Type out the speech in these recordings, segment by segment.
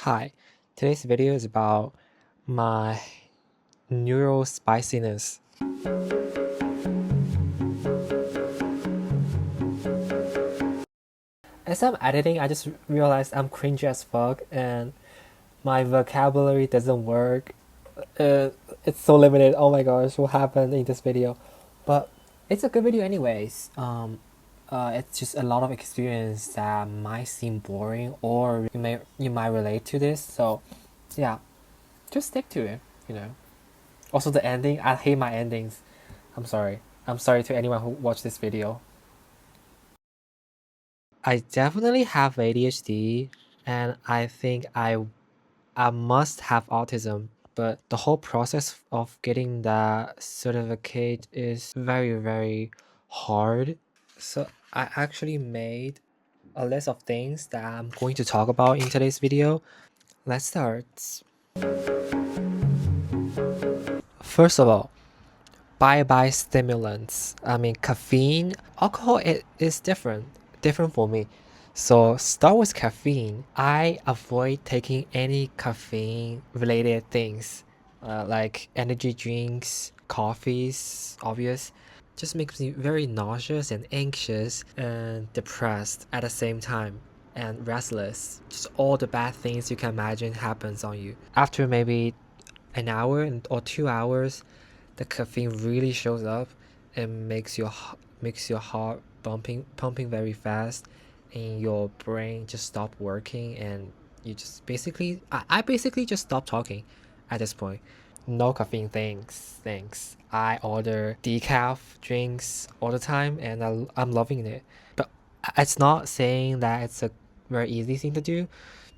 Hi, today's video is about my neural spiciness. As I'm editing, I just realized I'm cringy as fuck and my vocabulary doesn't work. Uh, it's so limited. Oh my gosh, what happened in this video? But it's a good video anyways. It's just a lot of experience that might seem boring or you might relate to this. So yeah, just stick to it. Also, the ending, I hate my endings. I'm sorry. I'm sorry to anyone who watched this video. I definitely have ADHD, and I think I must have autism. But the whole process of getting that certificate is very, very hard. So I actually made a list of things that I'm going to talk about in today's video. Let's start. First of all, bye stimulants. I mean, caffeine, alcohol, it is different for me. So start with caffeine. I avoid taking any caffeine related things, like energy drinks, coffees, obvious. Just makes me very nauseous and anxious and depressed at the same time and restless. Just all the bad things you can imagine happens on you. After maybe an hour or 2 hours, the caffeine really shows up and makes your heart pumping very fast, and your brain just stop working, and you just basically I basically just stop talking at this point. No caffeine, thanks. I order decaf drinks all the time, and I'm loving it. But it's not saying that it's a very easy thing to do,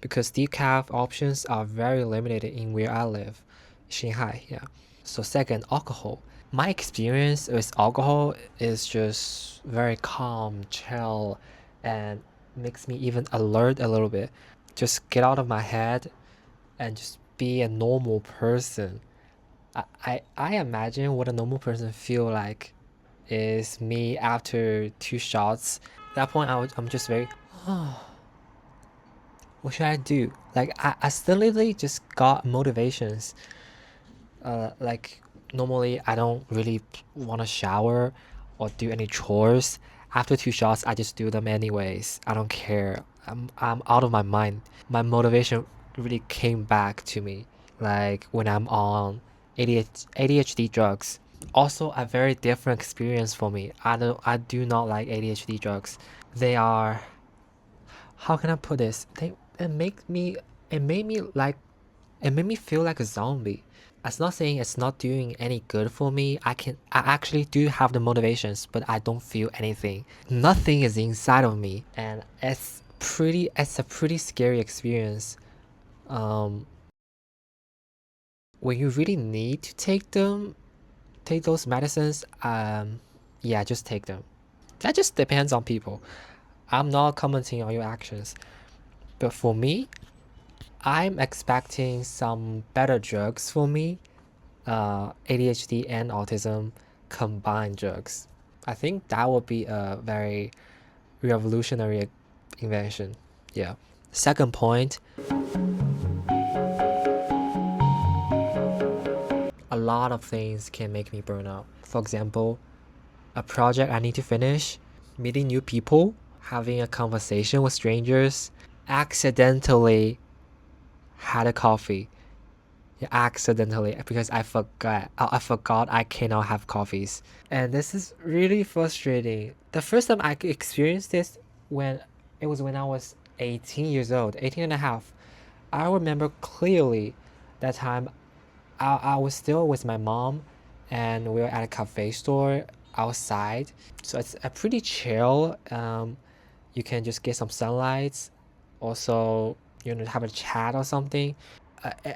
because decaf options are very limited in where I live, Shanghai. Yeah. So second, alcohol. My experience with alcohol is just very calm, chill, and makes me even alert a little bit. Just get out of my head and just be a normal person. I imagine what a normal person feel like is me after 2 shots. At that point, I'm just very, oh, what should I do? Like, I suddenly just got motivations. Like, normally I don't really want to shower or do any chores. After 2 shots, I just do them anyways. I don't care. I'm out of my mind. My motivation really came back to me, like when I'm on ADHD drugs. Also, a very different experience for me. I do not like ADHD drugs. They are, how can I put this? It made me like it made me feel like a zombie. It's not saying it's not doing any good for me. I actually do have the motivations, but I don't feel anything. Nothing is inside of me, and it's a pretty scary experience. Um, when you really need to take those medicines, yeah, just take them. That just depends on people. I'm not commenting on your actions, but for me, I'm expecting some better drugs for me, ADHD and autism combined drugs. I think that would be a very revolutionary invention. Yeah. Second point, a lot of things can make me burn out. For example, a project I need to finish, meeting new people, having a conversation with strangers, accidentally had a coffee. Yeah, accidentally, because I forgot I cannot have coffees, and this is really frustrating. The first time I experienced this, when when I was 18 years old, 18 and a half. I remember clearly that time. I was still with my mom, and we were at a cafe store outside, so it's a pretty chill. You can just get some sunlight, also, have a chat or something.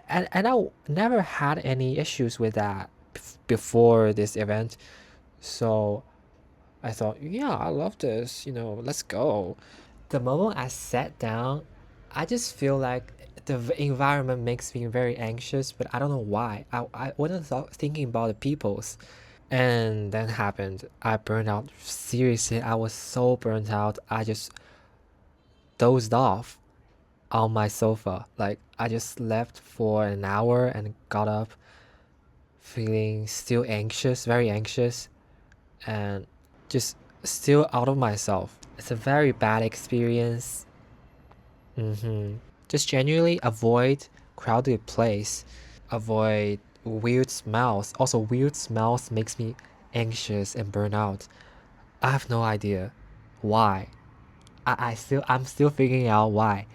And I never had any issues with that before this event. So I thought, yeah, I love this, let's go. The moment I sat down, I just feel like the environment makes me very anxious, but I don't know why. I wasn't thinking about the people's. And then happened. I burned out. Seriously, I was so burnt out. I just dozed off. on my sofa. Like I just slept for an hour and got up feeling still anxious, very anxious, and just still out of myself. It's a very bad experience. Just genuinely avoid crowded place, avoid weird smells. Also, weird smells makes me anxious and burn out. I have no idea why. I'm still figuring out why.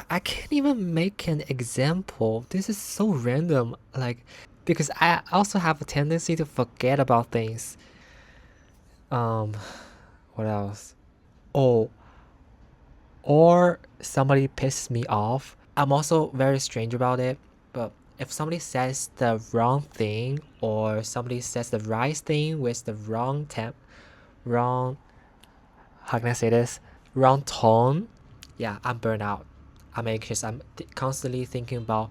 I can't even make an example. This is so random. Like, because I also have a tendency to forget about things. Um, what else? Oh, or somebody pisses me off. I'm also very strange about it, but if somebody says the wrong thing or somebody says the right thing with the wrong, how can I say this? Wrong tone, yeah, I'm burnt out. I'm anxious. I'm constantly thinking about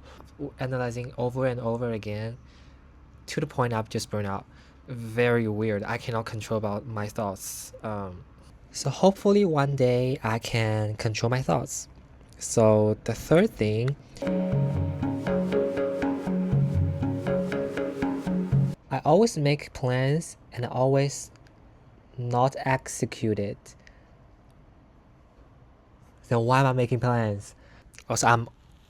analyzing over and over again to the point I'm just burnt out. Very weird. I cannot control about my thoughts. So hopefully one day I can control my thoughts. So the third thing, I always make plans and always not execute it. Then why am I making plans? Also, I'm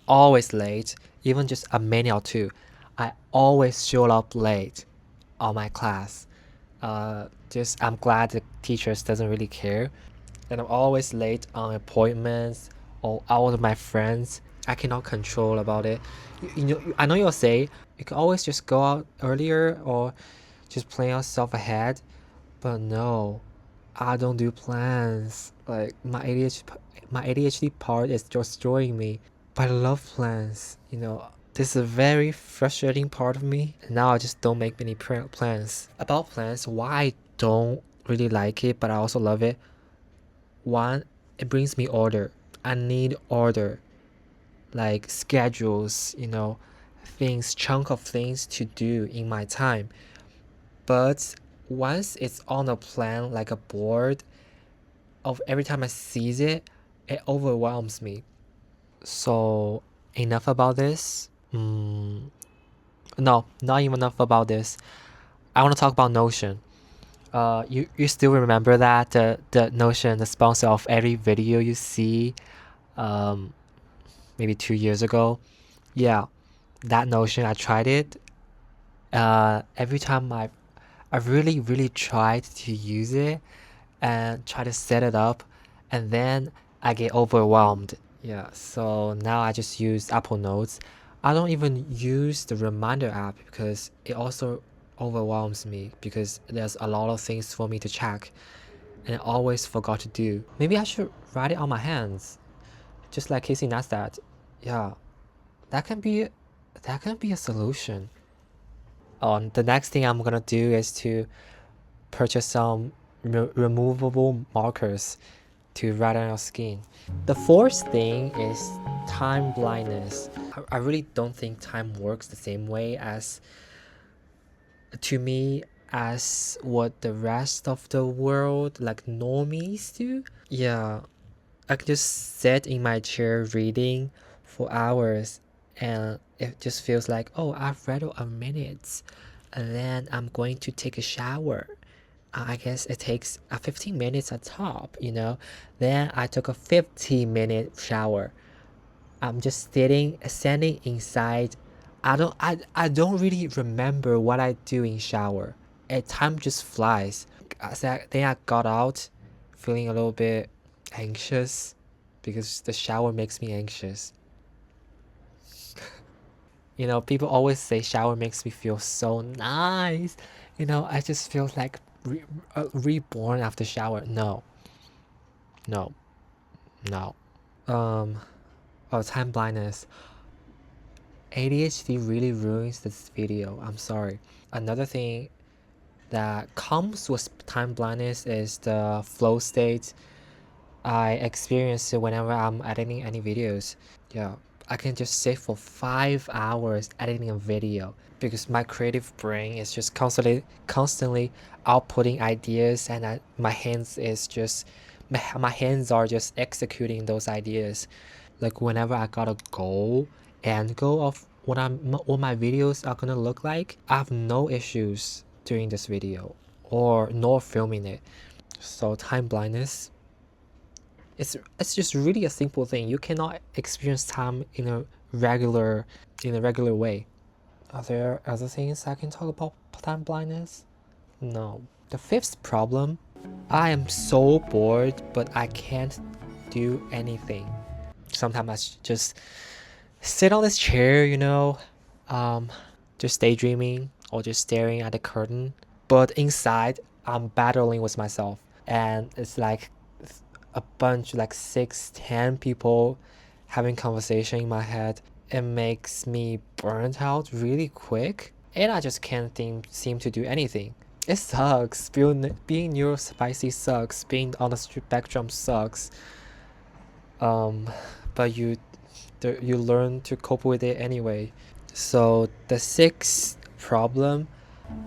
always late, even just a minute or two. I always show up late on my class. Just I'm glad the teachers doesn't really care. And I'm always late on appointments or out with my friends. I cannot control about it. You know, I know you'll say you can always just go out earlier or just plan yourself ahead, but no, I don't do plans. Like my ADHD part is destroying me. But I love plans. You know, this is a very frustrating part of me. And now I just don't make many plans. About plans, why I don't really like it, but I also love it. One, it brings me order. I need order, like schedules, you know, things, chunk of things to do in my time. But once it's on a plan, like a board, of every time I sees it, it overwhelms me. So enough about this. No, not even enough about this. I want to talk about Notion. You still remember that the Notion, the sponsor of every video you see, um, maybe 2 years ago. Yeah, that Notion. I tried it. Every time I really tried to use it and try to set it up, and then I get overwhelmed. Yeah, so now I just use Apple Notes. I don't even use the reminder app because it also overwhelms me because there's a lot of things for me to check and I always forgot to do. Maybe I should write it on my hands, just like Casey Neistat. Yeah, that can be that can be a solution. The next thing I'm gonna do is to purchase some removable markers to write on your skin. The fourth thing is time blindness. I really don't think time works the same way as to me as what the rest of the world like normies do. Yeah, I can just sit in my chair reading for hours and it just feels like, oh, I've read a minute and then I'm going to take a shower. I guess it takes 15 minutes at top, you know. Then I took a 15-minute shower. I'm just standing inside. I don't really remember what I do in shower. Time just flies. Then I got out feeling a little bit anxious because the shower makes me anxious. You know, people always say shower makes me feel so nice. You know, I just feel like reborn after shower. No, no, no. Um, time blindness. ADHD really ruins this video. I'm sorry. Another thing that comes with time blindness is the flow state. I experience it whenever I'm editing any videos. Yeah, I can just sit for 5 hours editing a video because my creative brain is just constantly outputting ideas, and my hands are just executing those ideas. Like whenever I got a end goal of what my videos are gonna look like, I have no issues doing this video or nor filming it. So time blindness, it's just really a simple thing. You cannot experience time in a regular way. Are there other things I can talk about time blindness? No. The fifth problem, I am so bored, but I can't do anything. Sometimes I just sit on this chair, just daydreaming or just staring at the curtain. But inside, I'm battling with myself. And it's like a bunch, like 6, 10 people having conversation in my head. It makes me burnt out really quick. And I just can't seem to do anything. It sucks. Being neurospicy sucks. Being on the spectrum sucks. But you learn to cope with it anyway. So the sixth problem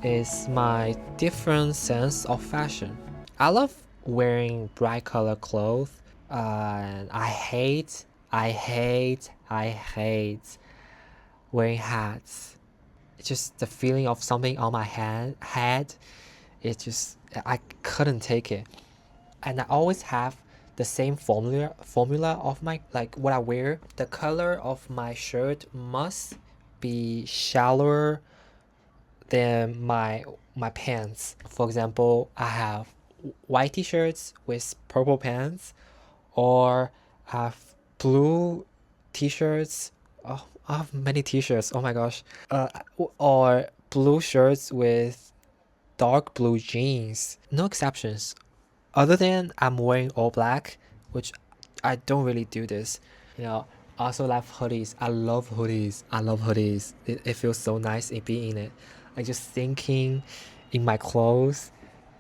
is my different sense of fashion. I love wearing bright color clothes, and I hate wearing hats. It's just the feeling of something on my head. I couldn't take it, and I always have the same formula of my, like, what I wear. The color of my shirt must be shallower than my pants. For example, I have white t-shirts with purple pants, or I have blue t-shirts. Oh, I have many t-shirts. Oh my gosh. Or blue shirts with dark blue jeans. No exceptions. Other than I'm wearing all black, which I don't really do this. I also love hoodies. I love hoodies. It feels so nice in being in it. Like just thinking in my clothes,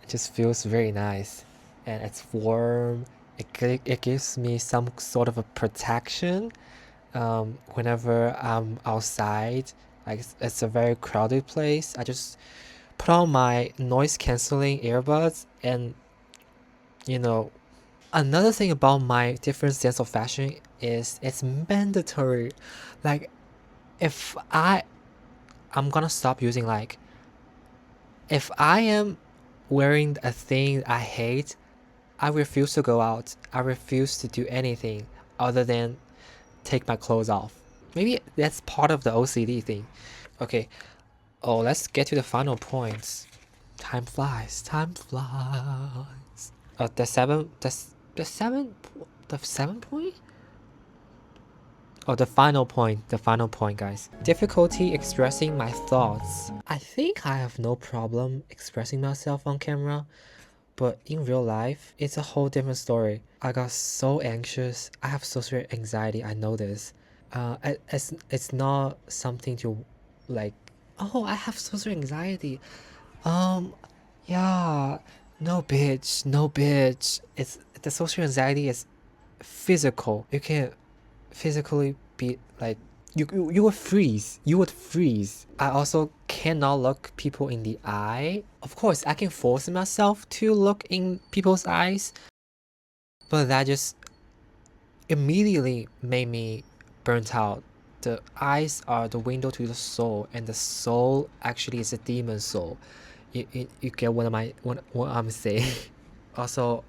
it just feels very nice. And it's warm. It gives me some sort of a protection whenever I'm outside. Like it's a very crowded place. I just put on my noise canceling earbuds and you know another thing about my different sense of fashion is it's mandatory. Like if I'm gonna stop using, like, if I am wearing a thing I hate, I refuse to go out. I refuse to do anything other than take my clothes off. Maybe that's part of the OCD thing. Okay. Oh, let's get to the final points. Time flies. The seventh point? Oh, the final point, guys. Difficulty expressing my thoughts. I think I have no problem expressing myself on camera, but in real life, it's a whole different story. I got so anxious. I have social anxiety, I know this. It's not something to, like, oh, I have social anxiety. Yeah, no bitch. It's the social anxiety is physical. You can physically be like you would freeze. I also cannot look people in the eye. Of course, I can force myself to look in people's eyes, but that just immediately made me burnt out. The eyes are the window to the soul, and the soul actually is a demon soul. You get what I'm saying? Also,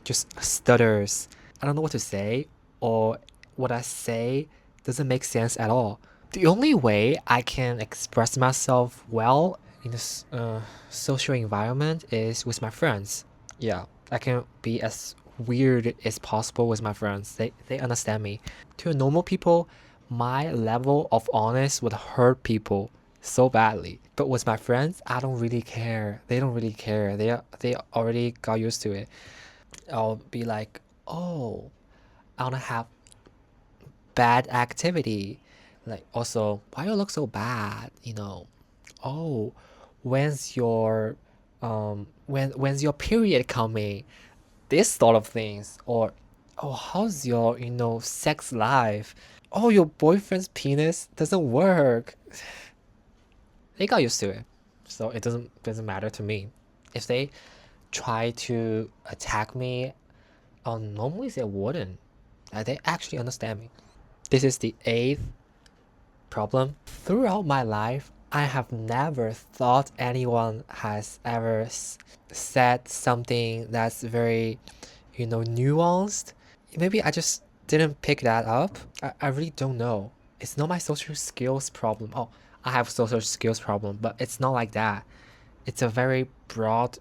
just stutters. I don't know what to say, or what I say doesn't make sense at all. The only way I can express myself well in this social environment is with my friends. Yeah, I can be as weird as possible with my friends. They understand me. To normal people, my level of honest would hurt people so badly. But with my friends, I don't really care. They don't really care. They already got used to it. I'll be like, oh, I wanna have bad activity. Like, also, why you look so bad? Oh, when's your when's your period coming? This sort of things. Or, oh, how's your sex life? Oh, your boyfriend's penis doesn't work. They got used to it, so it doesn't matter to me. If they try to attack me, normally they wouldn't. They actually understand me. This is the eighth problem. Throughout my life, I have never thought anyone has ever said something that's very, nuanced. Maybe I just didn't pick that up. I really don't know. It's not my social skills problem. Oh, I have social skills problem, but it's not like that. It's a very broad,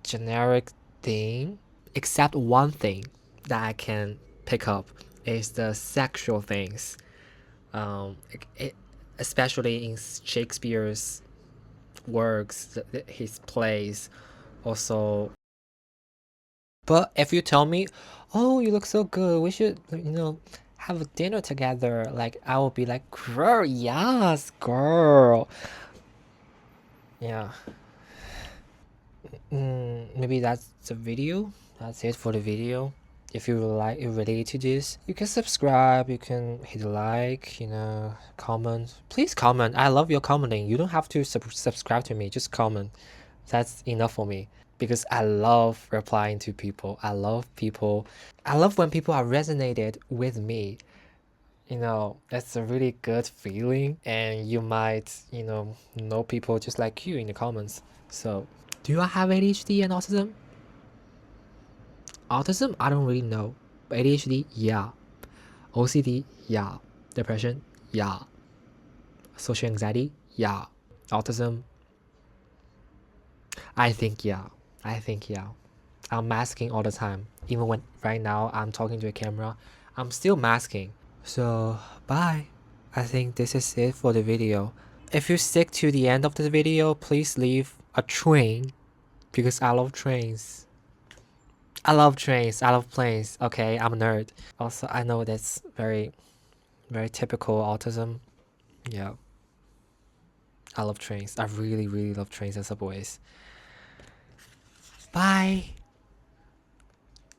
generic thing. Except one thing that I can pick up is the sexual things. It, especially in Shakespeare's works, his plays, also. But if you tell me, "Oh, you look so good. We should, have a dinner together," like I will be like, "Girl, yes, girl." Yeah. Maybe that's the video. That's it for the video. If you like it related to this, you can subscribe, you can hit a like, comment. Please comment. I love your commenting. You don't have to subscribe to me, just comment. That's enough for me because I love replying to people. I love people. I love when people are resonated with me. That's a really good feeling, and you might, know people just like you in the comments. So, do I have ADHD and autism? Autism, I don't really know. ADHD, yeah. OCD, yeah. Depression, yeah. Social anxiety, yeah. Autism, I think, yeah. I think, yeah. I'm masking all the time. Even when right now I'm talking to a camera, I'm still masking. So, bye. I think this is it for the video. If you stick to the end of the video, please leave a train because I love trains. I love trains. I love planes. Okay, I'm a nerd. Also, I know that's very, very typical autism. Yeah. I love trains. I really, really love trains and subways. Bye.